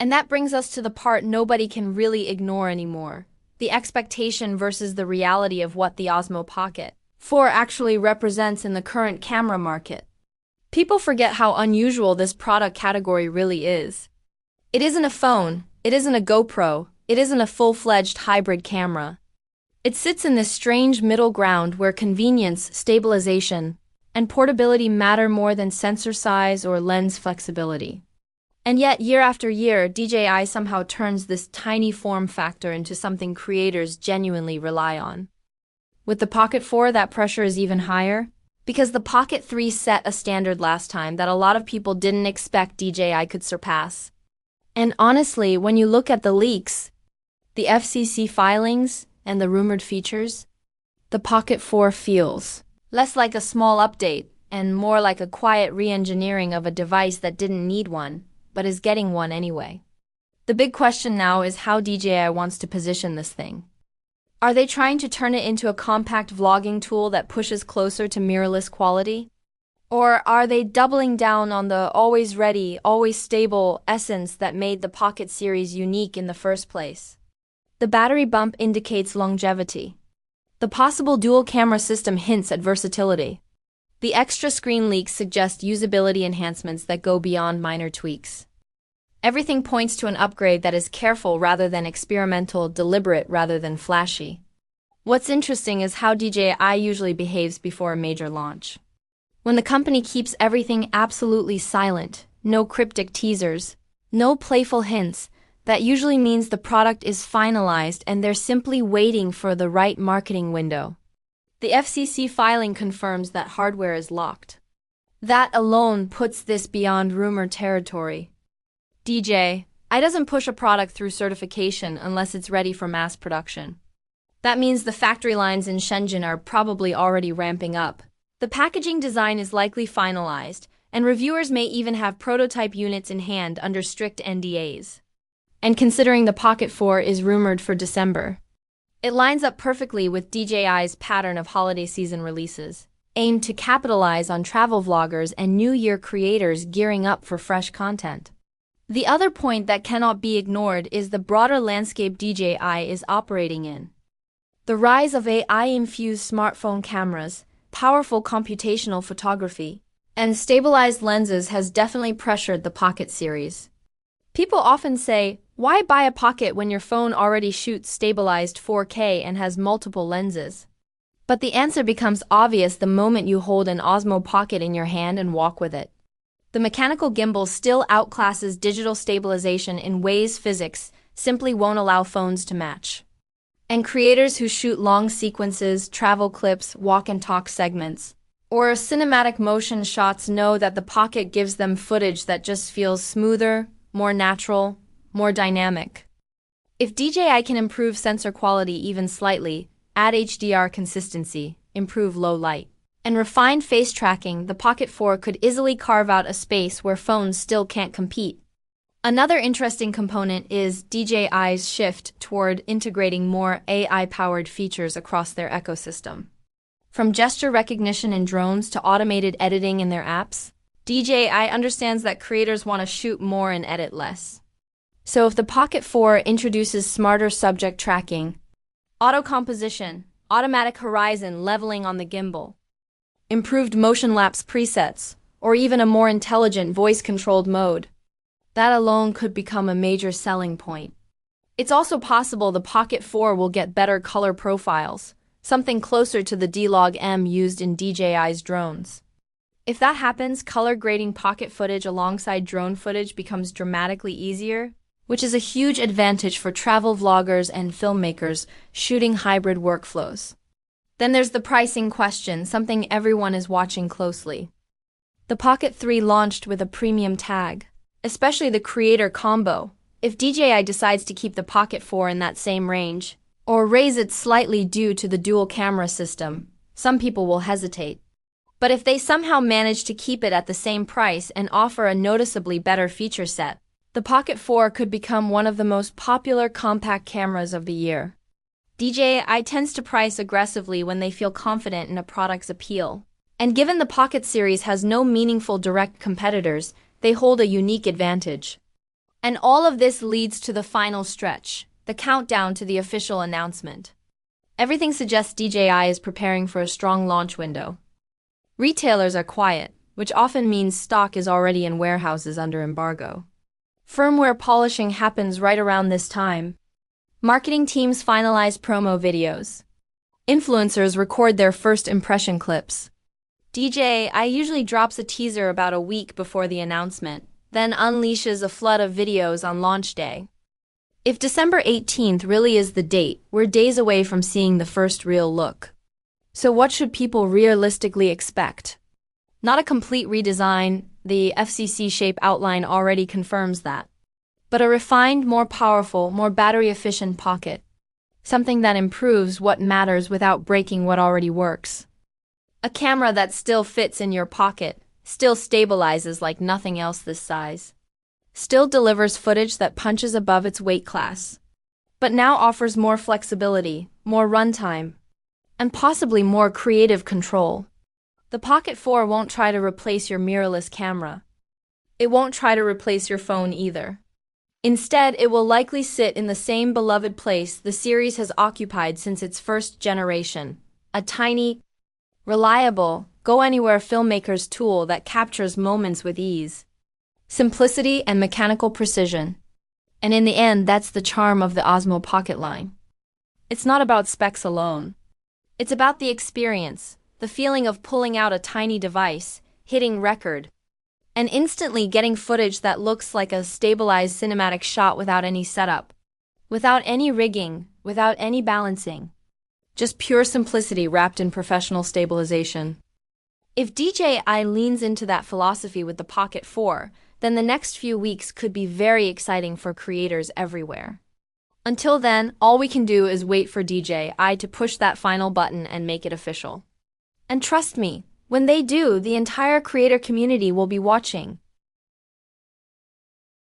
And that brings us to the part nobody can really ignore anymore: the expectation versus the reality of what the Osmo Pocket 4 actually represents in the current camera market. People forget how unusual this product category really is. It isn't a phone, it isn't a GoPro, it isn't a full-fledged hybrid camera. It sits in this strange middle ground where convenience, stabilization, and portability matter more than sensor size or lens flexibility. And yet, year after year, DJI somehow turns this tiny form factor into something creators genuinely rely on. With the Pocket 4, that pressure is even higher, because the Pocket 3 set a standard last time that a lot of people didn't expect DJI could surpass. And honestly, when you look at the leaks, the FCC filings, and the rumored features, the Pocket 4 feels less like a small update and more like a quiet re-engineering of a device that didn't need one, but is getting one anyway. The big question now is how DJI wants to position this thing. Are they trying to turn it into a compact vlogging tool that pushes closer to mirrorless quality? Or are they doubling down on the always ready, always stable essence that made the Pocket series unique in the first place? The battery bump indicates longevity. The possible dual camera system hints at versatility. The extra screen leaks suggest usability enhancements that go beyond minor tweaks. Everything points to an upgrade that is careful rather than experimental, deliberate rather than flashy. What's interesting is how DJI usually behaves before a major launch. When the company keeps everything absolutely silent, no cryptic teasers, no playful hints, that usually means the product is finalized and they're simply waiting for the right marketing window. The FCC filing confirms that hardware is locked. That alone puts this beyond rumor territory. DJI doesn't push a product through certification unless it's ready for mass production. That means the factory lines in Shenzhen are probably already ramping up. The packaging design is likely finalized, and reviewers may even have prototype units in hand under strict NDAs. And considering the Pocket 4 is rumored for December, it lines up perfectly with DJI's pattern of holiday season releases, aimed to capitalize on travel vloggers and New Year creators gearing up for fresh content. The other point that cannot be ignored is the broader landscape DJI is operating in. The rise of AI-infused smartphone cameras, powerful computational photography, and stabilized lenses has definitely pressured the Pocket series. People often say, why buy a Pocket when your phone already shoots stabilized 4K and has multiple lenses? But the answer becomes obvious the moment you hold an Osmo Pocket in your hand and walk with it. The mechanical gimbal still outclasses digital stabilization in ways physics simply won't allow phones to match. And creators who shoot long sequences, travel clips, walk and talk segments, or cinematic motion shots know that the Pocket gives them footage that just feels smoother, more natural, more dynamic. If DJI can improve sensor quality even slightly, add HDR consistency, improve low light, and refine face tracking, the Pocket 4 could easily carve out a space where phones still can't compete. Another interesting component is DJI's shift toward integrating more AI-powered features across their ecosystem. From gesture recognition in drones to automated editing in their apps, DJI understands that creators want to shoot more and edit less. So if the Pocket 4 introduces smarter subject tracking, auto composition, automatic horizon leveling on the gimbal, improved motion lapse presets, or even a more intelligent voice-controlled mode, that alone could become a major selling point. It's also possible the Pocket 4 will get better color profiles, something closer to the D-Log-M used in DJI's drones. If that happens, color grading Pocket footage alongside drone footage becomes dramatically easier, which is a huge advantage for travel vloggers and filmmakers shooting hybrid workflows. Then there's the pricing question, something everyone is watching closely. The Pocket 3 launched with a premium tag, especially the Creator Combo. If DJI decides to keep the Pocket 4 in that same range, or raise it slightly due to the dual camera system, some people will hesitate. But if they somehow manage to keep it at the same price and offer a noticeably better feature set, the Pocket 4 could become one of the most popular compact cameras of the year. DJI tends to price aggressively when they feel confident in a product's appeal. And given the Pocket series has no meaningful direct competitors, they hold a unique advantage. And all of this leads to the final stretch, the countdown to the official announcement. Everything suggests DJI is preparing for a strong launch window. Retailers are quiet, which often means stock is already in warehouses under embargo. Firmware polishing happens right around this time. Marketing teams finalize promo videos. Influencers record their first impression clips. DJI usually drops a teaser about a week before the announcement, then unleashes a flood of videos on launch day. If December 18th really is the date, we're days away from seeing the first real look. So what should people realistically expect? Not a complete redesign, the FCC shape outline already confirms that. But a refined, more powerful, more battery-efficient Pocket. Something that improves what matters without breaking what already works. A camera that still fits in your pocket, still stabilizes like nothing else this size. Still delivers footage that punches above its weight class. But now offers more flexibility, more runtime, and possibly more creative control. The Pocket 4 won't try to replace your mirrorless camera. It won't try to replace your phone either. Instead, it will likely sit in the same beloved place the series has occupied since its first generation, a tiny, reliable, go-anywhere filmmaker's tool that captures moments with ease, simplicity, and mechanical precision. And in the end, that's the charm of the Osmo Pocket line. It's not about specs alone. It's about the experience, the feeling of pulling out a tiny device, hitting record, and instantly getting footage that looks like a stabilized cinematic shot without any setup, without any rigging, without any balancing. Just pure simplicity wrapped in professional stabilization. If DJI leans into that philosophy with the Pocket 4, then the next few weeks could be very exciting for creators everywhere. Until then, all we can do is wait for DJI to push that final button and make it official. And trust me, when they do, the entire creator community will be watching.